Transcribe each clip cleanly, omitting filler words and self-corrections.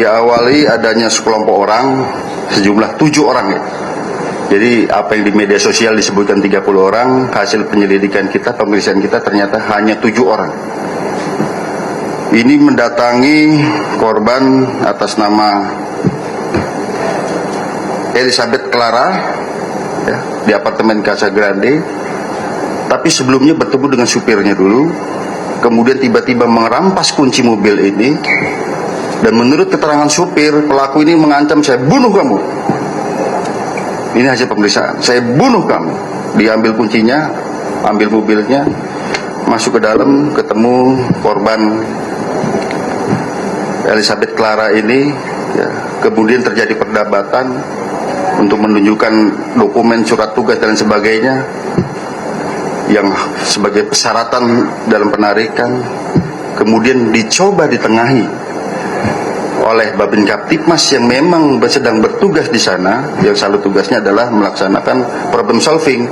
diawali adanya sekelompok orang, sejumlah 7 orang ya. Jadi apa yang di media sosial disebutkan 30 orang, hasil penyelidikan kita, pemeriksaan kita ternyata hanya 7 orang. Ini mendatangi korban atas nama Elizabeth Clara ya, di apartemen Casa Grande. Tapi sebelumnya bertemu dengan supirnya dulu, kemudian tiba-tiba merampas kunci mobil ini. Dan menurut keterangan supir, pelaku ini mengancam, saya bunuh kamu. Ini hasil pemeriksaan, saya bunuh kamu. Diambil kuncinya, ambil mobilnya, masuk ke dalam, ketemu korban Elizabeth Clara ini ya. Kemudian terjadi perdebatan untuk menunjukkan dokumen, surat tugas dan sebagainya yang sebagai persyaratan dalam penarikan. Kemudian dicoba ditengahi oleh Babin Kaptipmas yang memang sedang bertugas di sana, yang selalu tugasnya adalah melaksanakan problem solving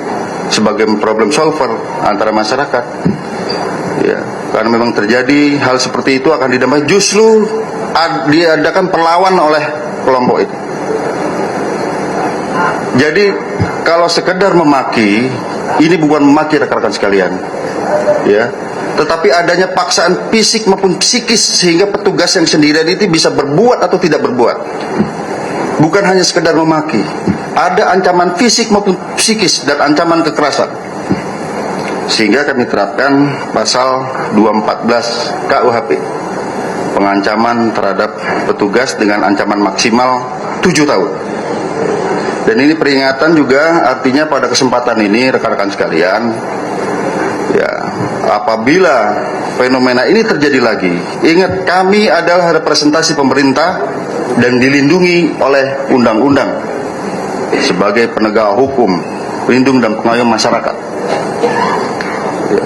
sebagai problem solver antara masyarakat. Ya, karena memang terjadi hal seperti itu akan didamai, justru diadakan perlawan oleh kelompok itu. Jadi kalau sekedar memaki, ini bukan memaki rekan-rekan sekalian, ya. Tetapi adanya paksaan fisik maupun psikis sehingga petugas yang sendirian itu bisa berbuat atau tidak berbuat. Bukan hanya sekedar memaki, ada ancaman fisik maupun psikis dan ancaman kekerasan. Sehingga kami terapkan pasal 214 KUHP, pengancaman terhadap petugas dengan ancaman maksimal 7 tahun. Dan ini peringatan juga, artinya pada kesempatan ini rekan-rekan sekalian, ya, apabila fenomena ini terjadi lagi, ingat kami adalah representasi pemerintah dan dilindungi oleh undang-undang sebagai penegak hukum, pelindung dan pengayom masyarakat. Ya.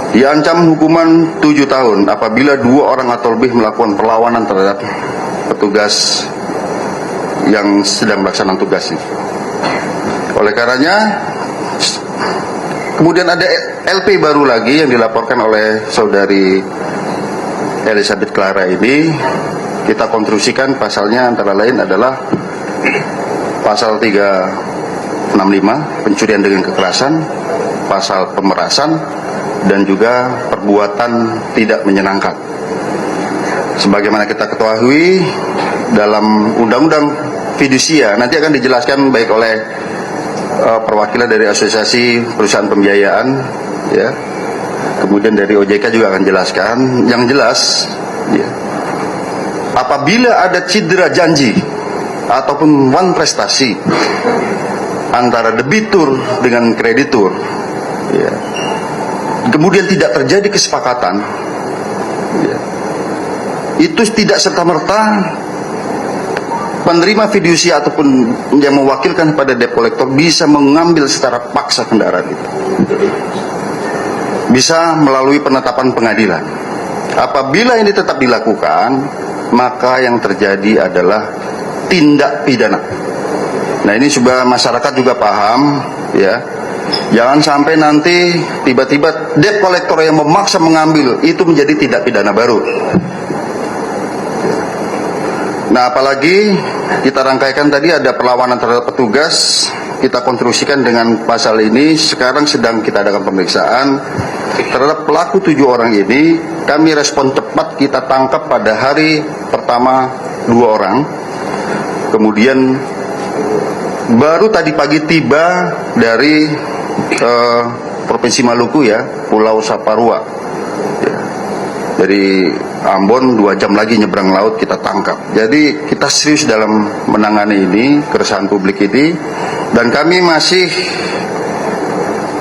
Diancam hukuman 7 tahun apabila 2 orang atau lebih melakukan perlawanan terhadap petugas yang sedang melaksanakan tugas ini. Oleh karenanya, kemudian ada LP baru lagi yang dilaporkan oleh saudari Elizabeth Clara ini. Kita konstruksikan pasalnya antara lain adalah pasal 365 pencurian dengan kekerasan, pasal pemerasan, dan juga perbuatan tidak menyenangkan. Sebagaimana kita ketahui dalam undang-undang fidusia, nanti akan dijelaskan baik oleh perwakilan dari Asosiasi Perusahaan Pembiayaan, ya. Kemudian dari OJK juga akan jelaskan. Yang jelas, ya, apabila ada cedera janji ataupun wan prestasi antara debitur dengan kreditur, ya, kemudian tidak terjadi kesepakatan, ya, itu tidak serta-merta penerima fidusia ataupun yang mewakilkan kepada debt collector bisa mengambil secara paksa kendaraan itu. Bisa melalui penetapan pengadilan. Apabila ini tetap dilakukan, maka yang terjadi adalah tindak pidana. Nah, ini supaya masyarakat juga paham, ya. Jangan sampai nanti tiba-tiba debt collector yang memaksa mengambil itu menjadi tindak pidana baru. Nah, apalagi kita rangkaikan tadi ada perlawanan terhadap petugas, kita konstruksikan dengan pasal ini. Sekarang sedang kita adakan pemeriksaan terhadap pelaku 7 orang ini. Kami respon cepat, kita tangkap pada hari pertama 2 orang. Kemudian baru tadi pagi tiba dari Provinsi Maluku, ya, Pulau Saparua, ya. Dari Ambon 2 jam lagi nyebrang laut kita tangkap. Jadi kita serius dalam menangani ini, keresahan publik ini, dan kami masih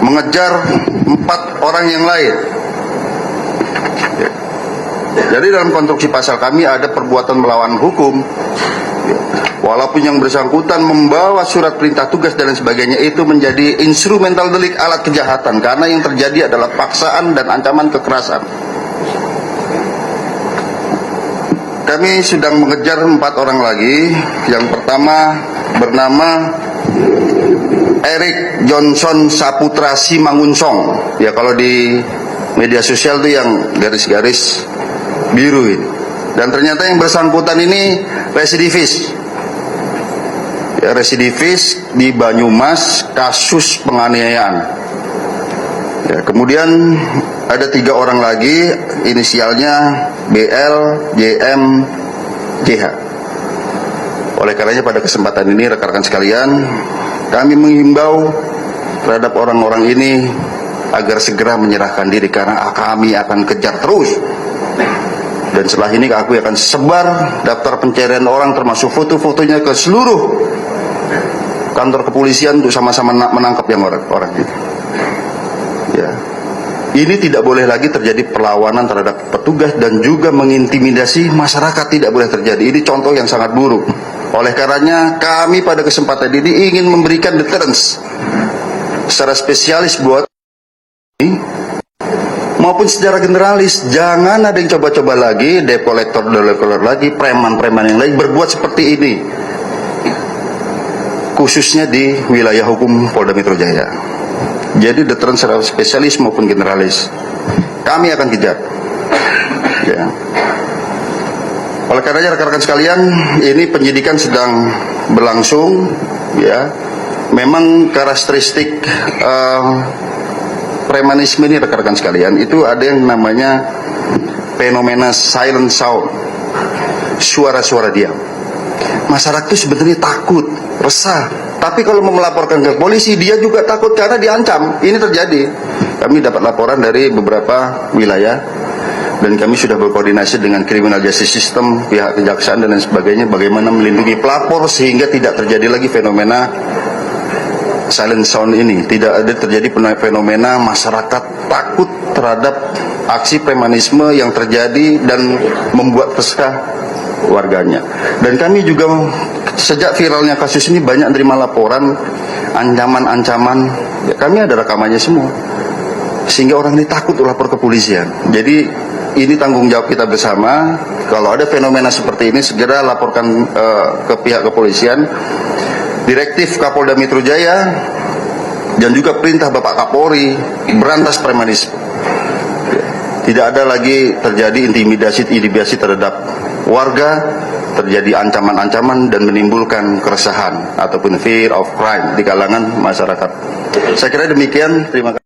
mengejar 4 orang yang lain. Ya. Jadi dalam konstruksi pasal kami ada perbuatan melawan hukum. Ya. Walaupun yang bersangkutan membawa surat perintah tugas dan lain sebagainya, itu menjadi instrumental delik, alat kejahatan, karena yang terjadi adalah paksaan dan ancaman kekerasan. Kami sedang mengejar 4 orang lagi. Yang pertama bernama Eric Johnson Saputra Simangunsong. Ya, kalau di media sosial itu yang garis-garis biru ini. Dan ternyata yang bersangkutan ini residivis. Ya, residivis di Banyumas kasus penganiayaan. Ya, kemudian ada 3 orang lagi, inisialnya BL, JM, JH. Oleh karenanya pada kesempatan ini rekan-rekan sekalian, kami menghimbau terhadap orang-orang ini agar segera menyerahkan diri karena kami akan kejar terus. Dan setelah ini aku akan sebar daftar pencarian orang termasuk foto-fotonya ke seluruh kantor kepolisian untuk sama-sama menangkap yang orang itu. Ya. Ini tidak boleh lagi terjadi perlawanan terhadap petugas dan juga mengintimidasi masyarakat, tidak boleh terjadi. Ini contoh yang sangat buruk. Oleh karenanya kami pada kesempatan ini ingin memberikan deterrence secara spesialis buat maupun secara generalis. Jangan ada yang coba-coba lagi, debt collector lagi, preman-preman yang lain berbuat seperti ini, khususnya di wilayah hukum Polda Metro Jaya. Jadi deterrence secara spesialis maupun generalis kami akan kejar. Ya. Oleh karenanya rekan-rekan sekalian, ini penyidikan sedang berlangsung. Ya, memang karakteristik premanisme ini rekan-rekan sekalian itu ada yang namanya fenomena silent sound, suara-suara diam. Masyarakat itu sebenarnya takut, resah, tapi kalau mau melaporkan ke polisi dia juga takut karena diancam. Ini terjadi. Kami dapat laporan dari beberapa wilayah dan kami sudah berkoordinasi dengan criminal justice system, pihak kejaksaan dan lain sebagainya, bagaimana melindungi pelapor sehingga tidak terjadi lagi fenomena silent sound ini, tidak ada terjadi fenomena masyarakat takut terhadap aksi premanisme yang terjadi dan membuat resah warganya. Dan kami juga sejak viralnya kasus ini banyak menerima laporan ancaman-ancaman. Ya, kami ada rekamannya semua, sehingga orang ini takut lapor ke kepolisian. Jadi ini tanggung jawab kita bersama. Kalau ada fenomena seperti ini segera laporkan ke pihak kepolisian. Direktif Kapolda Metro Jaya dan juga perintah Bapak Kapolri berantas premanisme. Tidak ada lagi terjadi intimidasi terhadap warga, terjadi ancaman-ancaman dan menimbulkan keresahan ataupun fear of crime di kalangan masyarakat. Saya kira demikian. Terima kasih.